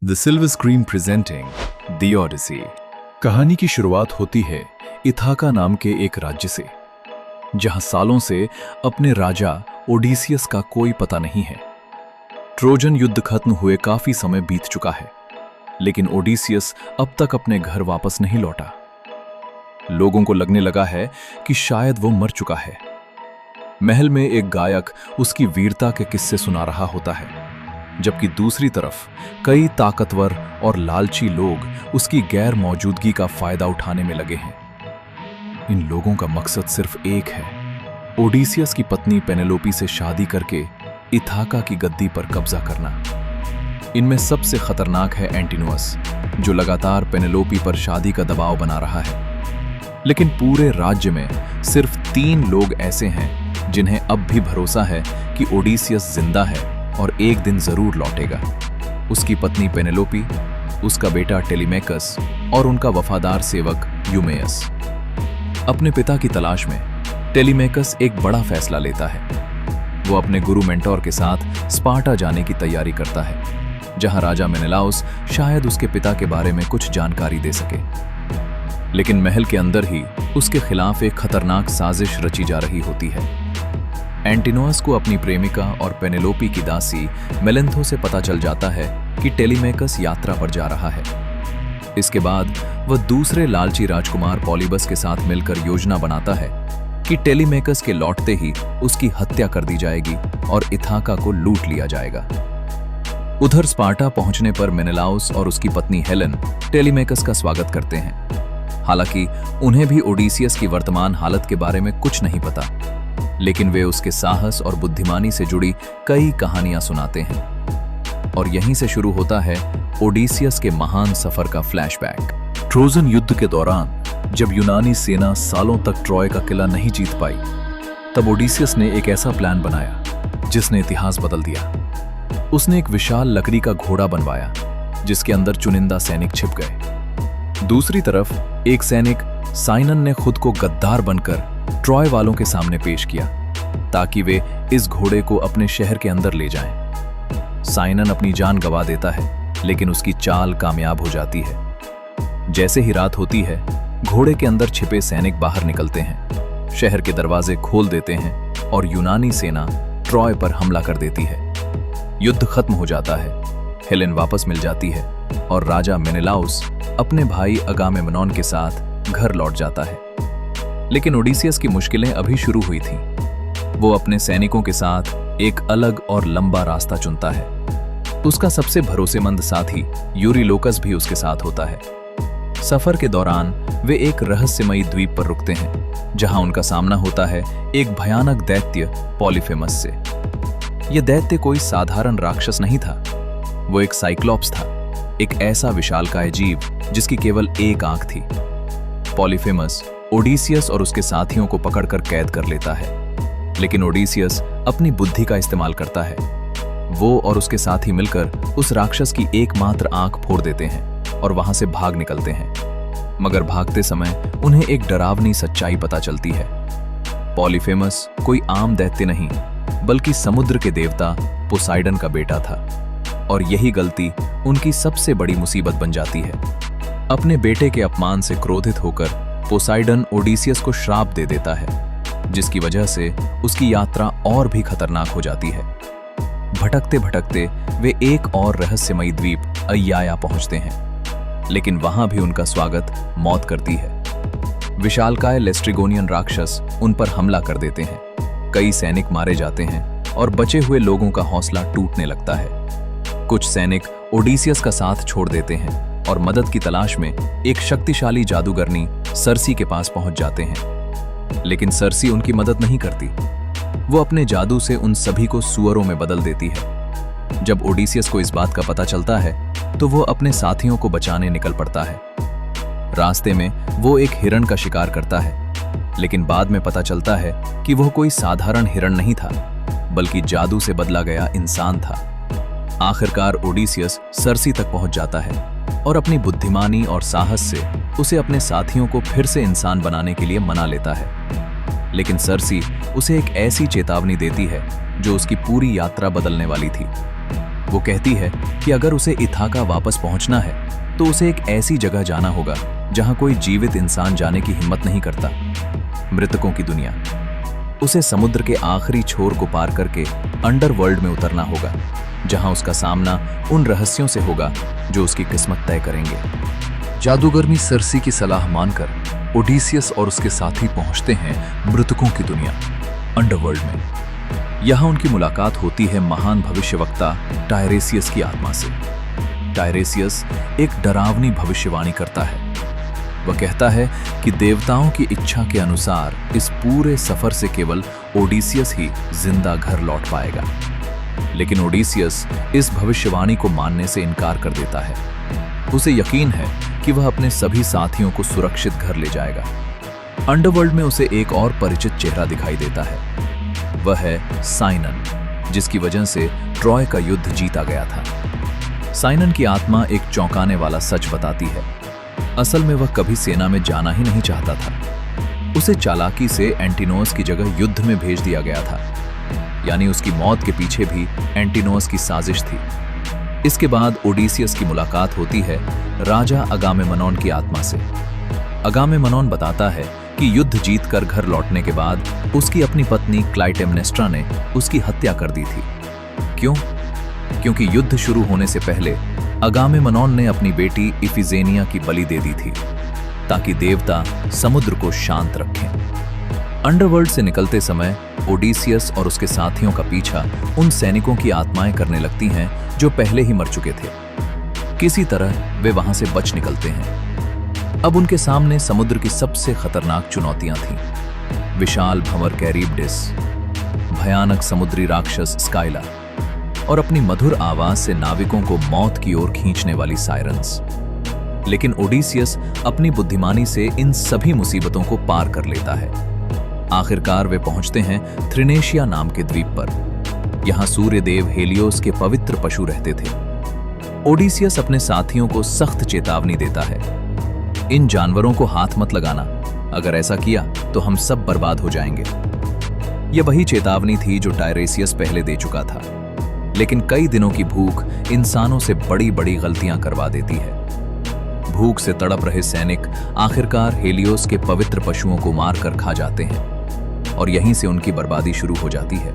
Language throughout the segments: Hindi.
The silver screen presenting the Odyssey. कहानी की शुरुआत होती है इथाका नाम के एक राज्य से, जहां सालों से अपने राजा ओडिसियस का कोई पता नहीं है। ट्रोजन युद्ध खत्म हुए काफी समय बीत चुका है, लेकिन ओडिसियस अब तक अपने घर वापस नहीं लौटा। लोगों को लगने लगा है कि शायद वो मर चुका है। महल में एक गायक उसकी वीरता के किस्से सुना रहा होता है, जबकि दूसरी तरफ कई ताकतवर और लालची लोग उसकी गैर मौजूदगी का फायदा उठाने में लगे हैं। इन लोगों का मकसद सिर्फ एक है, ओडिसियस की पत्नी पेनेलोपी से शादी करके इथाका की गद्दी पर कब्जा करना। इनमें सबसे खतरनाक है एंटिनोअस, जो लगातार पेनेलोपी पर शादी का दबाव बना रहा है। लेकिन पूरे राज्य में सिर्फ 3 लोग ऐसे हैं जिन्हें अब भी भरोसा है कि ओडिसियस जिंदा है और एक दिन जरूर लौटेगा। उसकी पत्नी पेनेलोपी, उसका बेटा टेलीमेकस और उनका वफादार सेवक यूमेयस। अपने पिता की तलाश में टेलीमेकस एक बड़ा फैसला लेता है। वो अपने गुरु मेंटोर के साथ स्पार्टा जाने की तैयारी करता है, जहां राजा मेनेलाउस शायद उसके पिता के बारे में कुछ जानकारी दे सके। लेकिन महल के अंदर ही उसके खिलाफ एक खतरनाक साजिश रची जा रही होती है। एंटिनोअस को अपनी प्रेमिका और पेनेलोपी की दासी मेलेंथो से पता चल जाता है कि टेलीमेकस यात्रा पर जा रहा है। इसके बाद वह दूसरे लालची राजकुमार पॉलीबस के साथ मिलकर योजना बनाता है कि टेलीमेकस के लौटते ही उसकी हत्या कर दी जाएगी और इथाका को लूट लिया जाएगा। उधर स्पार्टा पहुंचने पर मेनेलाउस और उसकी पत्नी हेलेन टेलीमेकस का स्वागत करते हैं। हालांकि उन्हें भी ओडिसियस की वर्तमान हालत के बारे में कुछ नहीं पता, लेकिन वे उसके साहस और बुद्धिमानी से जुड़ी कई कहानियां सुनाते हैं। और यहीं से शुरू होता है ओडिसियस के महान सफर का फ्लैशबैक। ट्रोजन युद्ध के दौरान जब यूनानी सेना सालों तक ट्रॉय का किला नहीं जीत पाई, तब ओडिसियस ने एक ऐसा प्लान बनाया जिसने इतिहास बदल दिया। उसने एक विशाल लकड़ी का घोड़ा बनवाया, जिसके अंदर चुनिंदा सैनिक छिप गए। दूसरी तरफ एक सैनिक साइनन ने खुद को गद्दार बनकर ट्रॉय वालों के सामने पेश किया, ताकि वे इस घोड़े को अपने शहर के अंदर ले जाएं। साइनन अपनी जान गंवा देता है, लेकिन उसकी चाल कामयाब हो जाती है। जैसे ही रात होती है, घोड़े के अंदर छिपे सैनिक बाहर निकलते हैं, शहर के दरवाजे खोल देते हैं और यूनानी सेना ट्रॉय पर हमला कर देती है। युद्ध खत्म हो जाता है, हेलेन वापस मिल जाती है और राजा मेनेलाउस अपने भाई अगामेम्नोन के साथ घर लौट जाता है। लेकिन ओडिसियस की मुश्किलें अभी शुरू हुई थीं। वो अपने सैनिकों के साथ एक अलग और लंबा रास्ता चुनता है। उसका सबसे भरोसेमंद साथी यूरिलोकस भी उसके साथ होता है। सफर के दौरान वे एक रहस्यमयी द्वीप पर रुकते हैं, जहां उनका सामना होता है एक भयानक दैत्य पॉलीफेमस से। यह दैत्य कोई साधारण राक्षस नहीं था, वो एक साइक्लोप्स था, एक ऐसा विशालकाय जीव जिसकी केवल एक आंख थी। पॉलीफेमस ओडिसियस और उसके साथियों को पकड़कर कैद कर लेता है, लेकिन ओडिसियस अपनी बुद्धि का इस्तेमाल करता है। वो और उसके साथी मिलकर उस राक्षस की एकमात्र आंख फोड़ देते हैं और वहां से भाग निकलते हैं। मगर भागते समय उन्हें एक डरावनी सच्चाई पता चलती है। पॉलीफेमस कोई आम दैत्य नहीं, बल्कि समुद्र के देवता पोसाइडन का बेटा था, और यही गलती उनकी सबसे बड़ी मुसीबत बन जाती है। अपने बेटे के अपमान से क्रोधित होकर पोसाइडन ओडिसियस को श्राप दे देता है, जिसकी वजह से उसकी यात्रा और भी खतरनाक हो जाती है। भटकते भटकते वे एक और रहस्यमयी द्वीप अय्याया पहुंचते हैं, लेकिन वहां भी उनका स्वागत मौत करती है। विशालकाय लेस्ट्रिगोनियन राक्षस उन पर हमला कर देते हैं। कई सैनिक मारे जाते हैं और बचे हुए लोगों का हौसला टूटने लगता है। कुछ सैनिक ओडिसियस का साथ छोड़ देते हैं और मदद की तलाश में एक शक्तिशाली जादूगरनी सर्सी के पास पहुंच जाते हैं। लेकिन सर्सी उनकी मदद नहीं करती। वो अपने जादू से उन सभी को सुअरों में बदल देती है। जब ओडिसियस को इस बात का पता चलता है, तो वो अपने साथियों को बचाने निकल पड़ता है। रास्ते में वो एक हिरण का शिकार करता है, लेकिन बाद में पता चलता है कि वह कोई साधारण हिरण नहीं था, बल्कि जादू से बदला गया इंसान था। आखिरकार ओडिसियस सर्सी तक पहुंच जाता है और अपनी बुद्धिमानी और साहस से उसे अपने साथियों को फिर से इंसान बनाने के लिए मना लेता है। लेकिन सर्सी उसे एक ऐसी चेतावनी देती है जो उसकी पूरी यात्रा बदलने वाली थी। वो कहती है कि अगर उसे इथाका वापस पहुंचना है तो उसे एक ऐसी जगह जाना होगा जहां कोई जीवित इंसान जाने की हिम्मत नहीं करता, मृतकों की दुनिया। उसे समुद्र के आखिरी छोर को पार करके अंडरवर्ल्ड में उतरना होगा, जहां उसका सामना उन रहस्यों से होगा जो उसकी किस्मत तय करेंगे। जादूगरनी सर्सी की सलाह मानकर ओडिसियस और उसके साथी पहुंचते हैं मृतकों की दुनिया, अंडरवर्ल्ड में। यहां उनकी मुलाकात होती है महान भविष्यवक्ता टायरेसियस की आत्मा से। टायरेसियस एक डरावनी भविष्यवाणी करता है। वह कहता है कि देवताओं की इच्छा के अनुसार इस पूरे सफर से केवल ओडिसियस ही जिंदा घर लौट पाएगा। लेकिन ओडिसियस इस भविष्यवाणी को मानने से इनकार कर देता है। उसे यकीन है कि वह अपने सभी साथियों को सुरक्षित घर ले जाएगा। अंडरवर्ल्ड में उसे एक और परिचित चेहरा दिखाई देता है। वह है साइनन, जिसकी वजह से ट्रॉय का युद्ध जीता गया था। साइनन की आत्मा एक चौंकाने वाला सच बताती है। असल में वह कभी सेना में जाना ही नहीं चाहता था। उसे चालाकी से एंटिनोस की जगह युद्ध में भेज दिया गया था, यानी उसकी मौत के पीछे भी एंटिनोस की साजिश थी। इसके बाद ओडिसियस की मुलाकात होती है राजा अगामेमनॉन की आत्मा से। अगामेमनॉन बताता है कि युद्ध जीतकर घर लौटने के बाद उसकी अपनी पत्नी क्लाइटेमनेस्ट्रा ने उसकी हत्या कर दी थी। क्यों? क्योंकि युद्ध शुरू होने से पहले अगामेमनॉन ने अपनी बेटी इफिजेनिया की बलि दे दी थी, ताकि देवता समुद्र को शांत रखें। अंडरवर्ल्ड से निकलते समय ओडिसियस और उसके साथियों का पीछा उन सैनिकों की आत्माएं करने लगती हैं जो पहले ही मर चुके थे। किसी तरह वे वहां से बच निकलते हैं। अब उनके सामने समुद्र की सबसे खतरनाक चुनौतियां थीं। विशाल भंवर कैरिबडिस, भयानक समुद्री राक्षस स्काइला और अपनी मधुर आवाज से नाविकों को मौत की ओर खींचने वाली सायरन्स। लेकिन ओडिसियस अपनी बुद्धिमानी से इन सभी मुसीबतों को पार कर लेता है। आखिरकार वे पहुंचते हैं थ्रिनेशिया नाम के द्वीप पर। यहां सूर्य देव हेलियोस के पवित्र पशु रहते थे। ओडिसियस अपने साथियों को सख्त चेतावनी देता है, इन जानवरों को हाथ मत लगाना, अगर ऐसा किया तो हम सब बर्बाद हो जाएंगे। यह वही चेतावनी थी जो टायरेसियस पहले दे चुका था। लेकिन कई दिनों की भूख इंसानों से बड़ी बड़ी गलतियां करवा देती है। भूख से तड़प रहे सैनिक आखिरकार हेलियोस के पवित्र पशुओं को मारकर खा जाते हैं और यहीं से उनकी बर्बादी शुरू हो जाती है।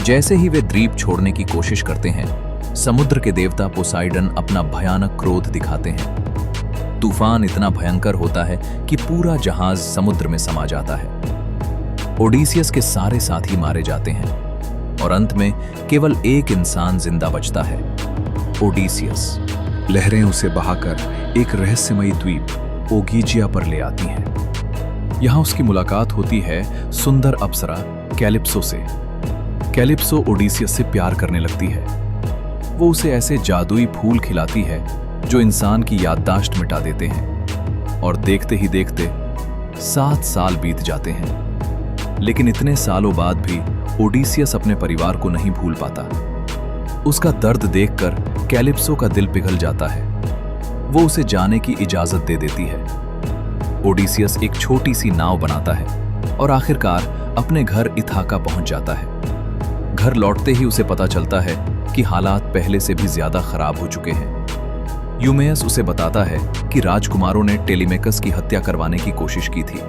जैसे ही वे द्वीप छोड़ने की कोशिश करते हैं, समुद्र के देवता पोसाइडन अपना भयानक क्रोध दिखाते हैं। तूफान इतना भयंकर होता है कि पूरा जहाज समुद्र में समा जाता है। ओडिसियस के सारे साथी मारे जाते हैं और अंत में केवल एक इंसान जिंदा बचता है, ओडिसियस। लहरें उसे बहाकर एक रहस्यमयी द्वीप ओगीजिया पर ले आती हैं। यहां उसकी मुलाकात होती है सुंदर अप्सरा कैलिप्सो से। कैलिप्सो ओडिसियस से प्यार करने लगती है। वो उसे ऐसे जादुई फूल खिलाती है जो इंसान की याददाश्त मिटा देते हैं, और देखते ही देखते 7 साल बीत जाते हैं। लेकिन इतने सालों बाद भी ओडिसियस अपने परिवार को नहीं भूल पाता। उसका दर्द देखकर कैलिप्सो का दिल पिघल जाता है। वो उसे जाने की इजाजत दे देती है। ओडिसियस एक छोटी सी नाव बनाता है और आखिरकार अपने घर इथाका पहुंच जाता है। घर लौटते ही उसे पता चलता है कि हालात पहले से भी ज्यादा खराब हो चुके हैं। यूमेयस उसे बताता है कि राजकुमारों ने टेलीमेकस की हत्या करवाने की कोशिश की थी।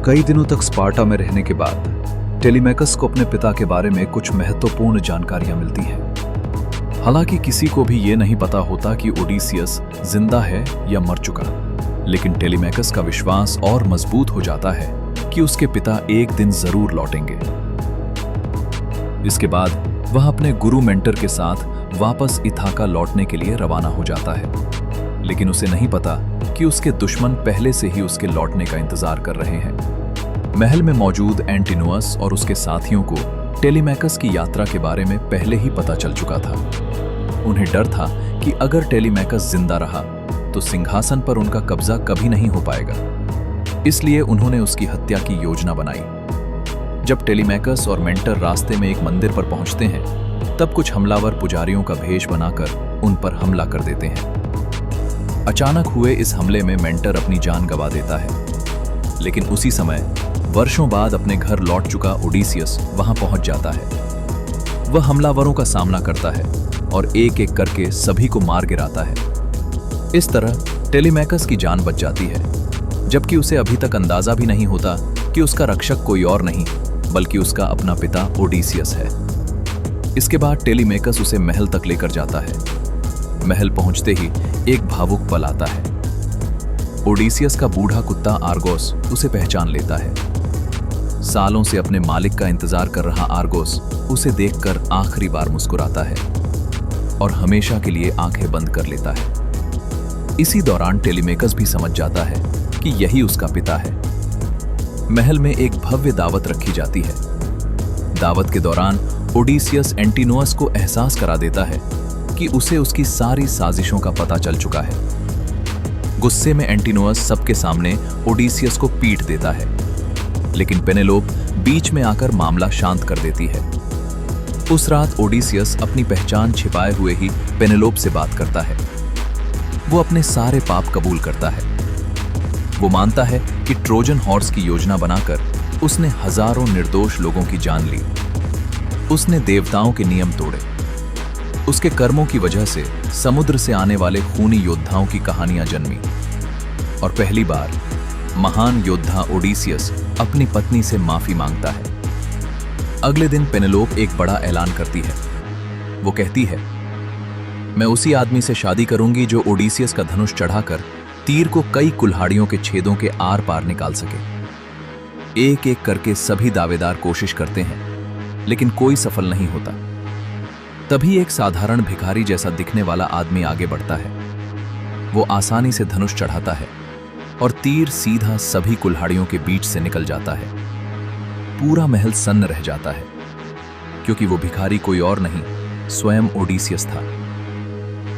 कई दिनों तक स्पार्टा में रहने के बाद टेलीमेकस को अपने पिता के बारे में कुछ महत्वपूर्ण जानकारियां मिलती हैं। हालांकि किसी को भी ये नहीं पता होता कि ओडिसियस जिंदा है या मर चुका, लेकिन टेलीमेकस का विश्वास और मजबूत हो जाता है कि उसके पिता एक दिन जरूर लौटेंगे। इसके बाद वह अपने गुरु मेंटर के साथ वापस इथाका लौटने के लिए रवाना हो जाता है। लेकिन उसे नहीं पता कि उसके दुश्मन पहले से ही उसके लौटने का इंतजार कर रहे हैं। महल में मौजूद एंटिनोअस और उसके साथियों को टेलीमेकस की यात्रा के बारे में पहले ही पता चल चुका था। उन्हें डर था कि अगर टेलीमेकस जिंदा रहा तो सिंहासन पर उनका कब्जा कभी नहीं हो पाएगा। इसलिए उन्होंने उसकी हत्या की योजना बनाई। जब टेलीमेकस और मेंटर रास्ते में एक मंदिर पर पहुंचते हैं, तब कुछ हमलावर पुजारियों का भेष बनाकर उन पर हमला कर देते हैं। अचानक हुए इस हमले में मेंटर अपनी जान गंवा देता है। लेकिन उसी समय वर्षों बाद अपने घर लौट चुका ओडिसियस वहां पहुंच जाता है। वह हमलावरों का सामना करता है और एक एक करके सभी को मार गिराता है। इस तरह टेलीमैकस की जान बच जाती है, जबकि उसे अभी तक अंदाजा भी नहीं होता कि उसका रक्षक कोई और नहीं बल्कि उसका अपना पिता ओडिसियस है। इसके बाद टेलीमैकस उसे महल तक लेकर जाता है। महल पहुंचते ही एक भावुक पल आता है। ओडिसियस का बूढ़ा कुत्ता आर्गोस उसे पहचान लेता है। सालों से अपने मालिक का इंतजार कर रहा आर्गोस उसे देखकर आखिरी बार मुस्कुराता है और हमेशा के लिए आंखें बंद कर लेता है। इसी दौरान टेलीमैकस भी समझ जाता है कि यही उसका पिता है। महल में एक भव्य दावत रखी जाती है। दावत के दौरान ओडिसियस एंटिनोअस को एहसास करा देता है कि उसे उसकी सारी साजिशों का पता चल चुका है। गुस्से में एंटिनोअस सबके सामने ओडिसियस को पीट देता है, लेकिन पेनेलोप बीच में आकर मामला शांत कर देती है। उस रात ओडिसियस अपनी पहचान छिपाए हुए ही पेनेलोप से बात करता है। वो अपने सारे पाप कबूल करता है। वो मानता है कि ट्रोजन हॉर्स की योजना बनाकर उसने हजारों निर्दोष लोगों की जान ली। उसने देवताओं के नियम तोड़े। उसके कर्मों की वजह से समुद्र से आने वाले खूनी योद्धाओं की कहानियां जन्मी और पहली बार महान योद्धा ओडिसियस अपनी पत्नी से माफी मांगता है। अगले दिन पेनेलोप एक बड़ा ऐलान करती है। वो कहती है, मैं उसी आदमी से शादी करूंगी जो ओडिसियस का धनुष चढ़ाकर तीर को कई कुल्हाड़ियों के छेदों के आर पार निकाल सके। एक एक करके सभी दावेदार कोशिश करते हैं, लेकिन कोई सफल नहीं होता। तभी एक साधारण भिखारी जैसा दिखने वाला आदमी आगे बढ़ता है। वो आसानी से धनुष चढ़ाता है और तीर सीधा सभी कुल्हाड़ियों के बीच से निकल जाता है। पूरा महल सन्न रह जाता है, क्योंकि वो भिखारी कोई और नहीं, स्वयं ओडिसियस था।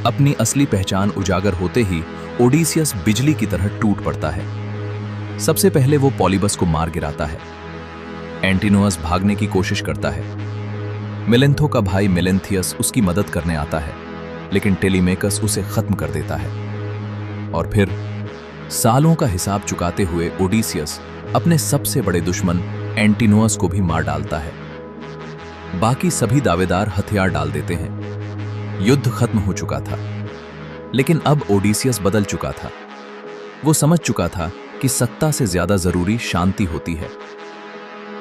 अपनी असली पहचान उजागर होते ही ओडिसियस बिजली की तरह टूट पड़ता है। सबसे पहले वो पॉलीबस को मार गिराता है। एंटिनोअस भागने की कोशिश करता है। मिलेंथो का भाई मिलेंथियस उसकी मदद करने आता है, लेकिन टेलीमैकस उसे खत्म कर देता है। और फिर सालों का हिसाब चुकाते हुए ओडिसियस अपने सबसे बड़े दुश्मन एंटिनोअस को भी मार डालता है। बाकी सभी दावेदार हथियार डाल देते हैं। युद्ध खत्म हो चुका था, लेकिन अब ओडिसियस बदल चुका था। वो समझ चुका था कि सत्ता से ज्यादा जरूरी शांति होती है।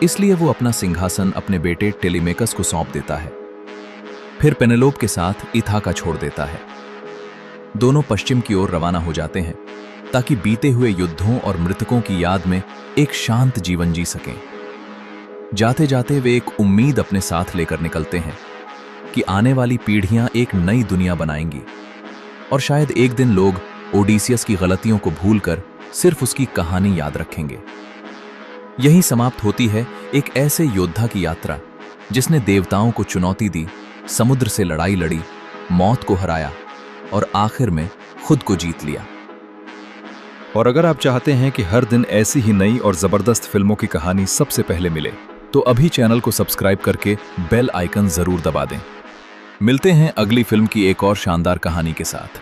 इसलिए वो अपना सिंहासन अपने बेटे टेलीमैकस को सौंप देता है। फिर पेनेलोप के साथ इथाका छोड़ देता है। दोनों पश्चिम की ओर रवाना हो जाते हैं, ताकि बीते हुए युद्धों और मृतकों की याद में एक शांत जीवन जी सकें। जाते जाते वे एक उम्मीद अपने साथ लेकर निकलते हैं कि आने वाली पीढ़ियां एक नई दुनिया बनाएंगी और शायद एक दिन लोग ओडिसियस की गलतियों को भूलकर सिर्फ उसकी कहानी याद रखेंगे। यहीं समाप्त होती है एक ऐसे योद्धा की यात्रा जिसने देवताओं को चुनौती दी, समुद्र से लड़ाई लड़ी, मौत को हराया और आखिर में खुद को जीत लिया। और अगर आप चाहते हैं कि हर दिन ऐसी ही नई और जबरदस्त फिल्मों की कहानी सबसे पहले मिले, तो अभी चैनल को सब्सक्राइब करके बेल आइकन जरूर दबा दें। मिलते हैं अगली फिल्म की एक और शानदार कहानी के साथ।